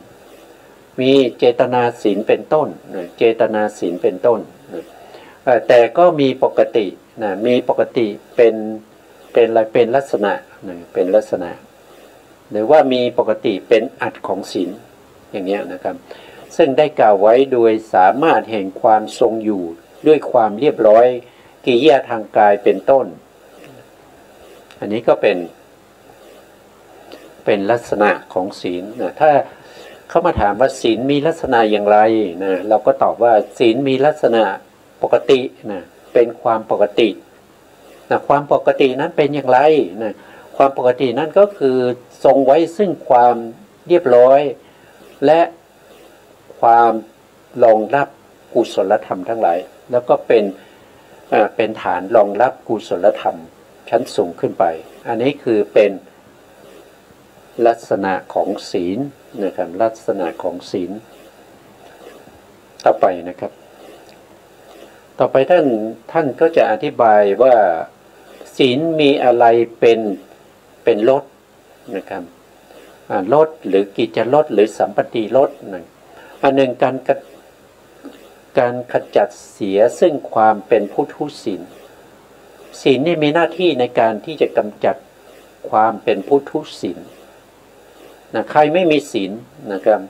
มีเจตนาศีลเป็นต้นเจตนาศีลเป็นต้นแต่ก็มีปกตินะมีปกติเป็นอะไรเป็นลักษณะเป็นลักษณะหรือว่ามีปกติเป็นอัตของศีลอย่างนี้นะครับซึ่งได้กล่าวไว้โดยสามารถแห่งความทรงอยู่ด้วยความเรียบร้อยกิริยาทางกายเป็นต้นอันนี้ก็เป็นลักษณะของศีลนะถ้าเขามาถามว่าศีลมีลักษณะอย่างไรนะเราก็ตอบว่าศีลมีลักษณะปกตินะเป็นความปกตินะความปกตินั้นเป็นอย่างไรนะความปกตินั้นก็คือทรงไว้ซึ่งความเรียบร้อยและความรองรับกุศลธรรมทั้งหลายแล้วก็เป็นฐานรองรับกุศลธรรมชั้นสูงขึ้นไปอันนี้คือเป็นลักษณะของศีลนะครับลักษณะของศีลต่อไปนะครับต่อไปท่านก็จะอธิบายว่าศีลมีอะไรเป็นลดนะครับลดหรือกิจลดหรือสัมปติลดอันหนึ่งการขจัดเสียซึ่งความเป็นผู้ทุศีลศีลนี่มีหน้าที่ในการที่จะกำจัดความเป็นผู้ทุศีลนะใครไม่มีศีลนะครับ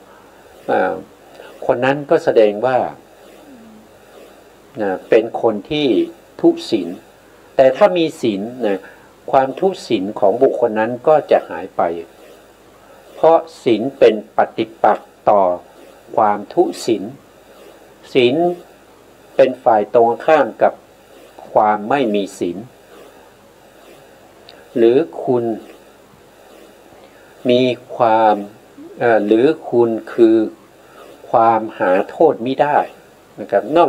คนนั้นก็แสดงว่าเป็นคนที่ทุศีลแต่ถ้ามีศีลนะความทุศีลของบุคคลนั้นก็จะหายไปเพราะศีลเป็นปฏิปักษ์ต่อความทุศีลศีลเป็นฝ่ายตรงข้ามกับความไม่มีศีลหรือคุณมีความหรือคุณคือความหาโทษไม่ได้นะครับนอ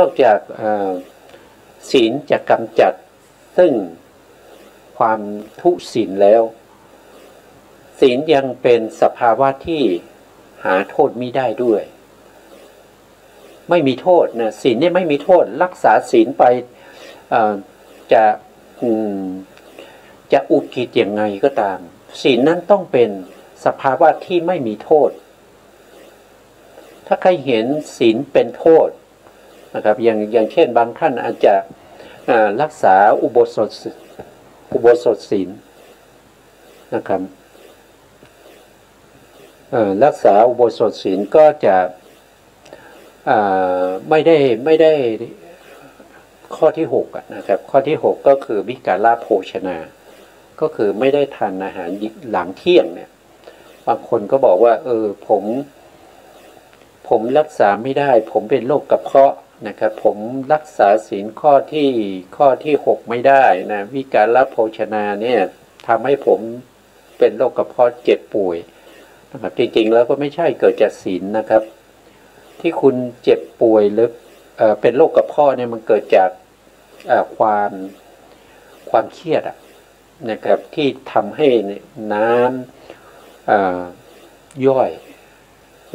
กจากศีลจะกำจัดซึ่งความทุศีลแล้วศีลยังเป็นสภาวะที่หาโทษไม่ได้ด้วยไม่มีโทษนะศีลนี่ไม่มีโทษรักษาศีลไปจะอุกิจยังไงก็ตามศีลนั้นต้องเป็นสภาวะที่ไม่มีโทษถ้าใครเห็นศีลเป็นโทษนะครับอย่างเช่นบางท่านอาจจะรักษาอุโบสถศีลนะครับรักษาอุโบสถศีลก็จะไม่ได้ข้อที่6นะครับข้อที่6ก็คือวิกาลโภชนาก็คือไม่ได้ทานอาหารหลังเที่ยงเนี่ยบางคนก็บอกว่าผมรักษาไม่ได้ผมเป็นโรคกระเพาะนะครับผมรักษาศีลข้อที่6ไม่ได้นะวิกาลโภชนาเนี่ยทำให้ผมเป็นโรคกระเพาะเจ็บป่วยนะครับจริงๆแล้วก็ไม่ใช่เกิดจากศีลนะครับที่คุณเจ็บป่วยหรือเป็นโรคกระเพาะเนี่ยมันเกิดจากความเครียดนะครับที่ทำให้น้ำย่อย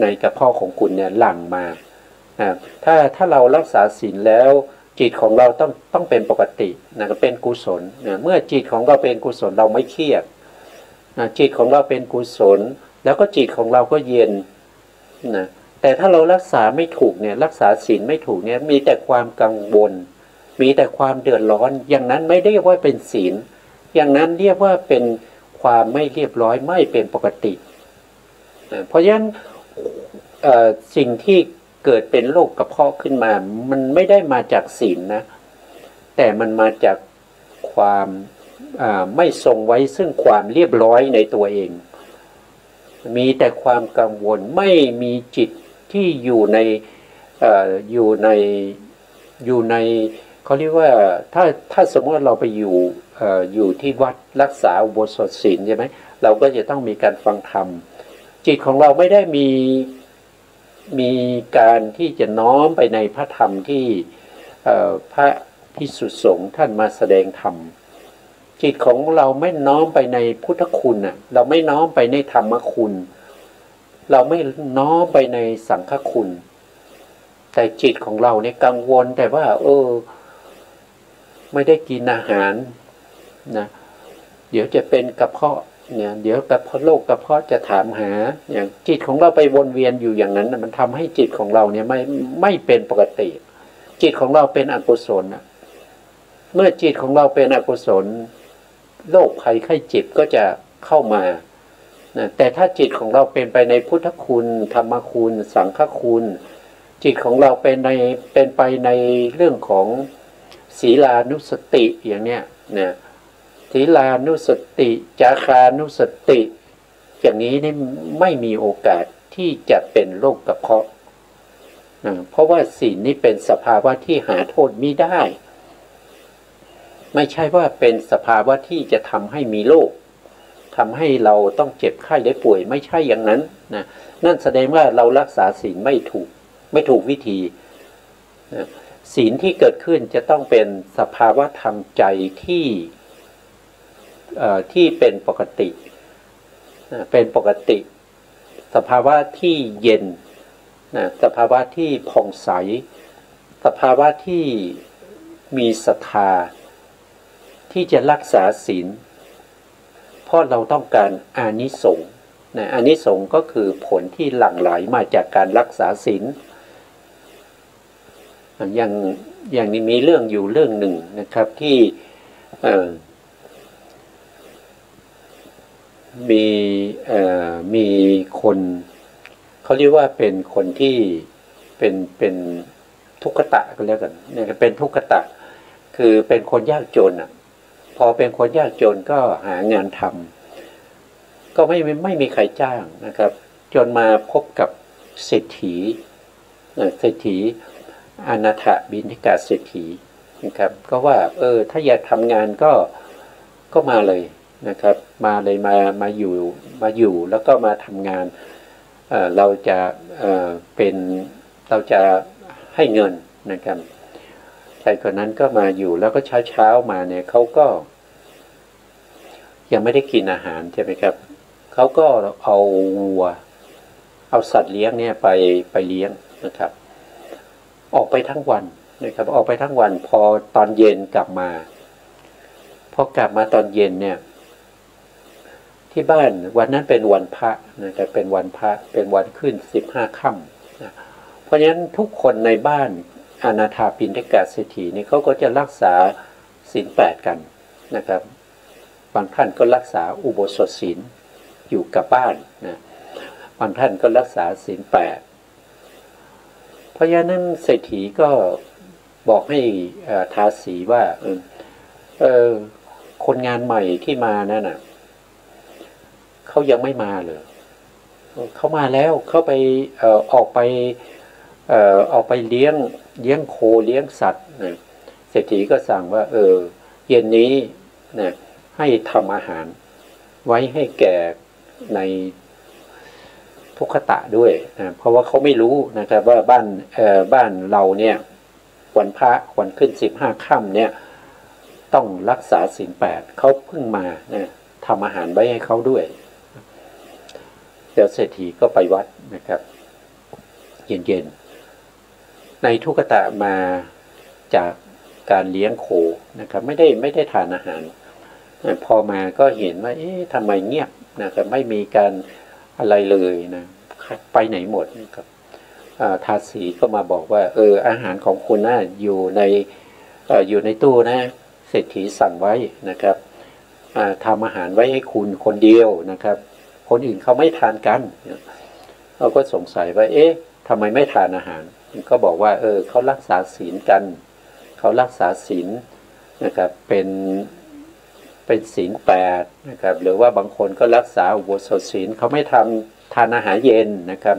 ในกระเพาะของคุณเนี่ยหลั่งมาถ้าเรารักษาศีลแล้วจิตของเราต้องเป็นปกตินะเป็นกุศลเมื่อจิตของเราเป็นกุศลเราไม่เครียดจิตของเราเป็นกุศลแล้วก็จิตของเราก็เย็นนะ แต่ถ้าเรารักษาไม่ถูกเนี่ยรักษาศีลไม่ถูกเนี่ยมีแต่ความกังวลมีแต่ความเดือดร้อนอย่างนั้นไม่ได้เรียกว่าเป็นศีลอย่างนั้นเรียกว่าเป็นความไม่เรียบร้อยไม่เป็นปกติเพราะฉะนั้นสิ่งที่เกิดเป็นโรคกระเพาะขึ้นมามันไม่ได้มาจากศีลนะแต่มันมาจากความไม่ทรงไว้ซึ่งความเรียบร้อยในตัวเองมีแต่ความกังวลไม่มีจิตที่อยู่ในเขาเรียกว่าถ้าสมมติว่าเราไปอยู่ที่วัดรักษาอุโบสถศีลใช่ไหมเราก็จะต้องมีการฟังธรรมจิตของเราไม่ได้มีการที่จะน้อมไปในพระธรรมที่พระภิกษุสงฆ์ท่านมาแสดงธรรมจิตของเราไม่น้อมไปในพุทธคุณเราไม่น้อมไปในธรรมคุณเราไม่น้อมไปในสังฆคุณแต่จิตของเราเนี่ยกังวลแต่ว่าไม่ได้กินอาหารนะเดี๋ยวจะเป็นกระเพาะเนี่ยเดี๋ยวกระเพาะโรคกระเพาะจะถามหาอย่างจิตของเราไปวนเวียนอยู่อย่างนั้นมันทำให้จิตของเราเนี่ยไม่เป็นปกติจิตของเราเป็นอกุศลเมื่อจิตของเราเป็นอกุศลโรคภัยไข้เจ็บก็จะเข้ามาแต่ถ้าจิตของเราเป็นไปในพุทธคุณธรรมคุณสังฆคุณจิตของเราเป็นไปในเรื่องของศีลานุสติอย่างเนี้ยเนี่ยศีลานุสติจาคานุสติอย่างนี้นี่ไม่มีโอกาสที่จะเป็นโรคกระเพาะเพราะว่าศีลนี่เป็นสภาวะที่หาโทษไม่ได้ไม่ใช่ว่าเป็นสภาวะที่จะทำให้มีโรคทำให้เราต้องเจ็บไข้ได้ป่วยไม่ใช่อย่างนั้นนะนั่นแสดงว่าเรารักษาศีลไม่ถูกวิธีนะศีลที่เกิดขึ้นจะต้องเป็นสภาวะทางใจที่เป็นปกติเป็นปกติสภาวะที่เย็นสภาวะที่ผ่องใสสภาวะที่มีศรัทธาที่จะรักษาศีลเพราะเราต้องการอานิสงส์อานิสงส์ก็คือผลที่หลั่งไหลมาจากการรักษาศีลอย่างนี้มีเรื่องอยู่เรื่องหนึ่งนะครับที่มีคนเขาเรียกว่าเป็นคนที่เป็นทุกขตะก็แล้วกันเนี่ยเป็นทุกขตะคือเป็นคนยากจนพอเป็นคนยากจนก็หางานทำก็ไม่มีใครจ้างนะครับจนมาพบกับเศรษฐีอนาถบิณฑิกาเศรษฐีนะครับก็ว่าถ้าอยากทำงานก็มาเลยนะครับมาอยู่แล้วก็มาทำงานเราจะให้เงินนะครับชายคนนั้นก็มาอยู่แล้วก็เช้ามาเนี่ยเขาก็ยังไม่ได้กินอาหารใช่ไหมครับเขาก็เอาวัวเอาสัตว์เลี้ยงเนี่ยไปเลี้ยงนะครับออกไปทั้งวันนะครับออกไปทั้งวันพอตอนเย็นกลับมาพอกลับมาตอนเย็นเนี่ยที่บ้านวันนั้นเป็นวันพระนะครับเป็นวันพระเป็นวันขึ้น15 ค่ำนะเพราะฉะนั้นทุกคนในบ้านอนาถบิณฑิกาเศรษฐีนี่เขาก็จะรักษาศีล 8กันนะครับบางท่านก็รักษาอุโบสถศีลอยู่กับบ้านนะบางท่านก็รักษาศีล 8เพราะฉะนั้นเศรษฐีก็บอกให้ทาสีว่าคนงานใหม่ที่มานั่นน่ะเขายังไม่มาเลยเขามาแล้วเขาไปออกไปเลี้ยงโคเลี้ยงสัตว์นะเศรษฐีก็สั่งว่าเย็นนี้นะให้ทำอาหารไว้ให้แก่ในทุกขตะด้วยนะเพราะว่าเขาไม่รู้นะครับว่าบ้านเราเนี่ยวันพระวันขึ้น15 ค่ำเนี่ยต้องรักษาศีล 8เขาเพิ่งมานะทำอาหารไว้ให้เขาด้วยเดี๋ยวเศรษฐีก็ไปวัดนะครับเย็นในทุกขตะมาจากการเลี้ยงโคนะครับไม่ได้ทานอาหารพอมาก็เห็นว่าทำไมเงียบนะครับไม่มีการอะไรเลยนะไปไหนหมดนะครับ ทาสีก็มาบอกว่าอาหารของคุณน่ะอยู่ในตู้นะเศรษฐีสั่งไว้นะครับทำอาหารไว้ให้คุณคนเดียวนะครับคนอื่นเขาไม่ทานกันเราก็สงสัยว่าทำไมไม่ทานอาหารก็บอกว่าเขารักษาศีลกันเขารักษาศีลนะครับเป็นศีล8นะครับหรือว่าบางคนก็รักษาอุโบสถศีลเขาไม่ทานอาหารเย็นนะครับ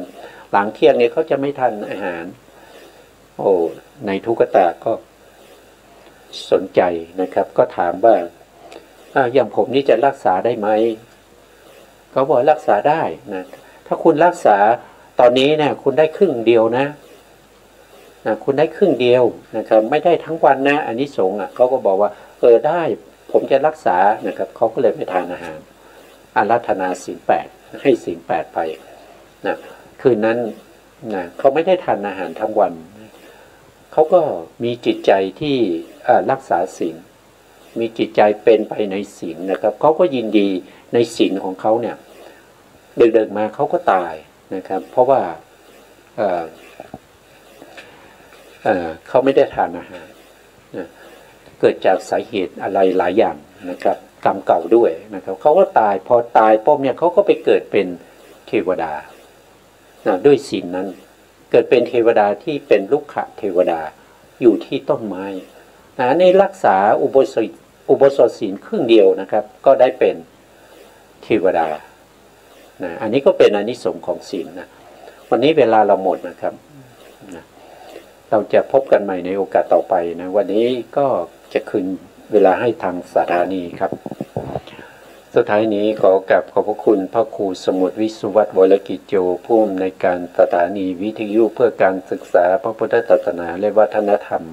หลังเที่ยงเนี่ยเขาจะไม่ทานอาหารในทุกตะก็สนใจนะครับก็ถามว่าอย่างผมนี่จะรักษาได้ไหมเขาบอกรักษาได้นะถ้าคุณรักษาตอนนี้เนี่ยคุณได้ครึ่งเดียวนะคุณได้ครึ่งเดียวนะครับไม่ได้ทั้งวันนะอานิสงส์เขาก็บอกว่าได้ผมจะรักษานะครับเขาก็เลยไม่ทานอาหารอาราธนาศีล8ให้ศีล8ไปนะคืนนั้นนะเขาไม่ได้ทานอาหารทั้งวันเขาก็มีจิตใจที่รักษาศีลมีจิตใจเป็นไปในศีลนะครับเขาก็ยินดีในศีลของเขาเนี่ยเดินมาเขาก็ตายนะครับเพราะว่าเขาไม่ได้ทานอาหารนะเกิดจากสาเหตุอะไรหลายอย่างนะครับกรรมเก่าด้วยนะครับเขาก็ตายพอตายปุ๊บเนี่ยเขาก็ไปเกิดเป็นเทวดาด้วยศีลนั้นเกิดเป็นเทวดาที่เป็นลุกขะเทวดาอยู่ที่ต้นไม้ในรักษาอุโบสถศีลครึ่งเดียวนะครับก็ได้เป็นเทวดาอันนี้ก็เป็นอานิสงส์ของศีลนะวันนี้เวลาเราหมดนะครับเราจะพบกันใหม่ในโอกาสต่อไปนะวันนี้ก็จะคืนเวลาให้ทางสถานีครับสุดท้ายนี้ขอกราบขอบพระคุณพระครูสมุทรวิสุวัตรวรกิจโยผู้อำนวยการสถานีวิทยุเพื่อการศึกษาพระพุทธศาสนาและวัฒนธรรม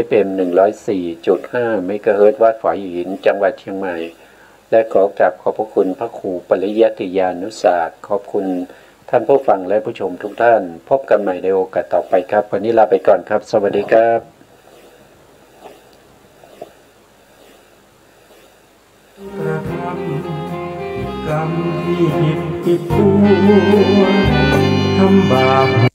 FM 104.5 เมกะเฮิรตซ์วัดฝายหินจังหวัดเชียงใหม่และขอกราบขอบพระคุณพระครูปริยัติยานุศาสตร์ขอบคุณท่านผู้ฟังและผู้ชมทุกท่านพบกันใหม่ในโอกาสต่อไปครับวันนี้ลาไปก่อนครับสวัสดีครับกระทำกรรมที่ผิดตัวทำบาป